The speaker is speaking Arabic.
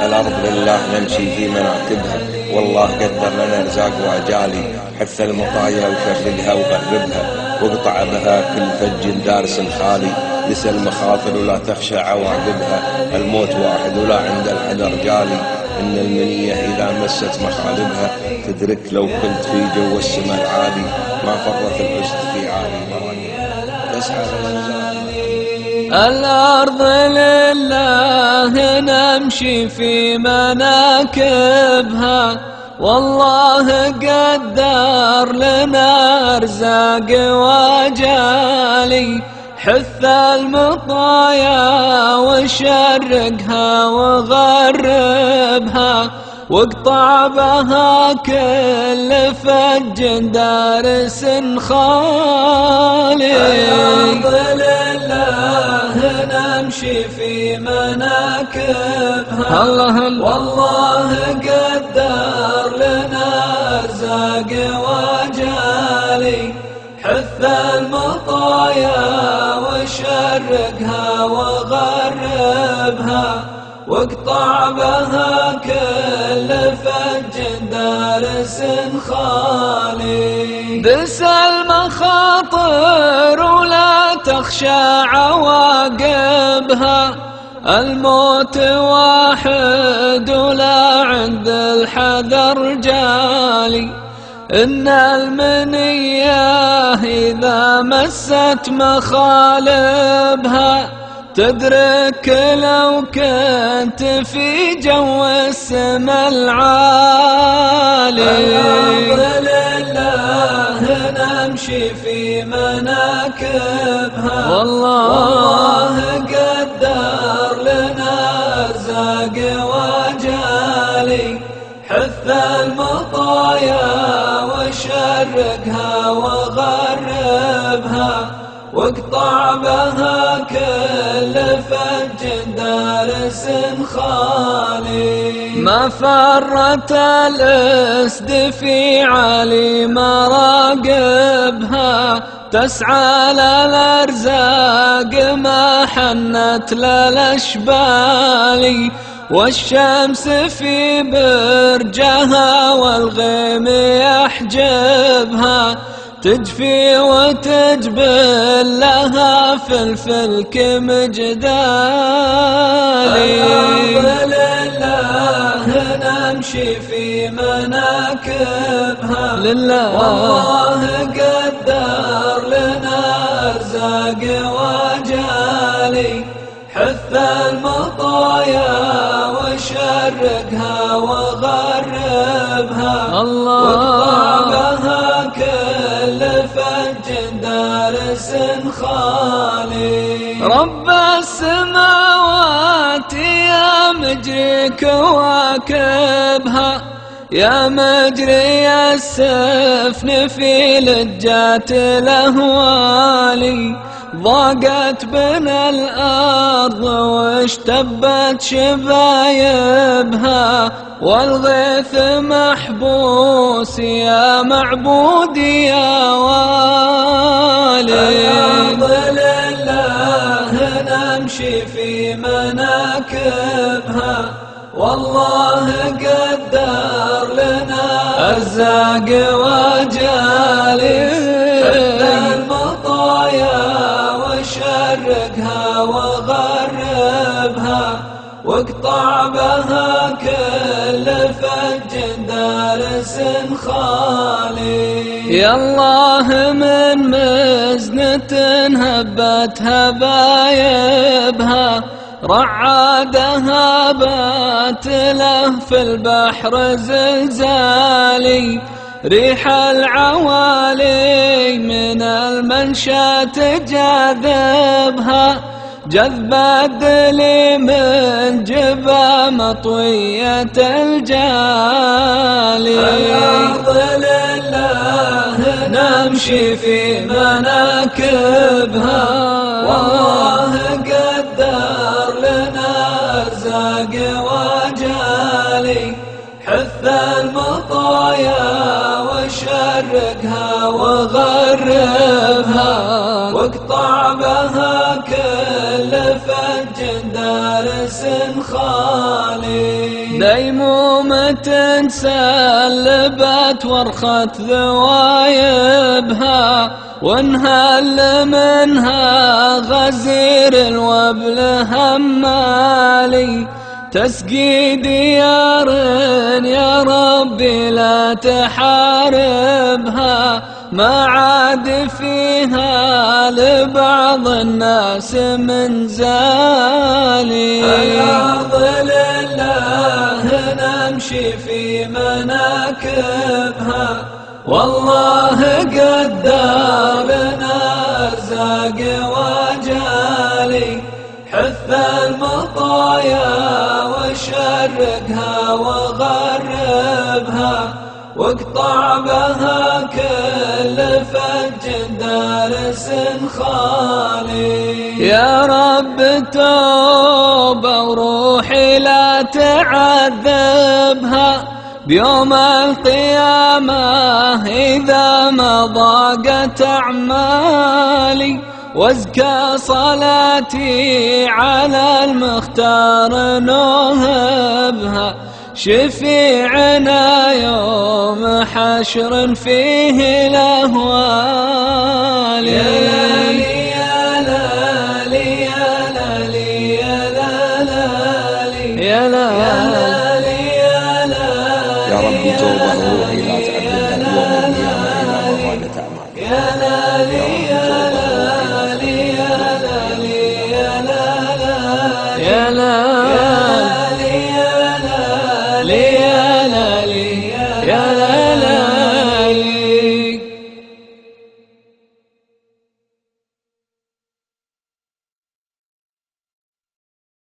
الأرض لله نمشي في مناكبها، والله قدر لنا رزاق وأجالي. حث المطايا وشرقها وغربها، واقطع بها كل فج دارس خالي. نسى المخاطر ولا تخشى عواقبها، الموت واحد ولا عند الحذر جالي. إن المنية إذا مست مخالبها تدرك لو كنت في جو السما العالي. ما فرط الأسد في عالي مرنها تسعى الأرض لله نمشي في مناكبها، والله قدر لنا أرزاق وأجالي. حث المطايا وشرقها وغربها، واقطع بها كل فج دارس خالي. الأرض لله نمشي في مناكبها، والله قدر لنا أرزاق وأجالي. حث المطايا وشرقها وغربها، واقطع بها كل فج دارس خالي. دس المخاطر ولا تخشى عواقبها، الموت واحد ولا عند الحذر جالي. إن المنية إذا مست مخالبها تدرك لو كنت في جو السما العالي. الأرض لله نمشي في مناكبها، والله قدر لنا أرزاق وأجالي. حث المطايا وشرقها وغربها، واقطع بها كل فج دارس خالي. ما فرت الأسد في عالي مراقبها، تسعى للأرزاق ما حنت للأشبال. والشمس في برجها والغيم يحجبها، تجفي وتجبل لها في الفلك مجدالي. الأرض لله نمشي في مناكبها، والله قدر لنا أرزاق وأجالي. حث المطايا وشرقها وغربها، واقطع بها كل فج دارس خالي. رب السماوات يا مجري كواكبها، يا مجري السفن في لجات الأهوالي. ضاقت بنا الأرض واشتبت شبايبها، والغيث محبوس يا معبودي يا والي. الأرض لله نمشي في مناكبها، والله قدر لنا أرزاق وأجالي. شرقها وغربها، واقطع بها كل فج دارس خالي. يا الله من مزنة هبت هبايبها، رعادها بات له في البحر زلزالي. ريح العوالي من المنشا تجاذبها، جذب الدلي من جبا مطوية الجالي. الأرض لله نمشي في مناكبها، والله قدر لنا أرزاق وأجالي. حث المطايا وشرقها وغربها، واقطع بها كل فج دارس دارس خالي. ديمومة سلبت ورخت ذوايبها وانهل منها غزير الوبل همالي. تسقي ديار يا ربي لا تحاربها ما عاد فيها لبعض الناس من زالي. الأرض لله نمشي في مناكبها والله قدر لنا أرزاق وجالي. حث المطايا وشرقها وغربها واقطع بها كل فج دارس خالي. يا رب توبة وروحي لا تعذبها بيوم القيامة إذا ما ضاقت أعمالي. وازكى صلاتي على المختار نوهبها شفيعنا يوم حشر فيه الأهوال. يا لالي يا لالي يا لالي يا لالي يا لالي يا لالي. يا رب توبة روحي لا تعذبها يوم القيامة إلى ما ضاقت أعمالي. يا لالي يا لالي يا لالي يا لالي يا لالي.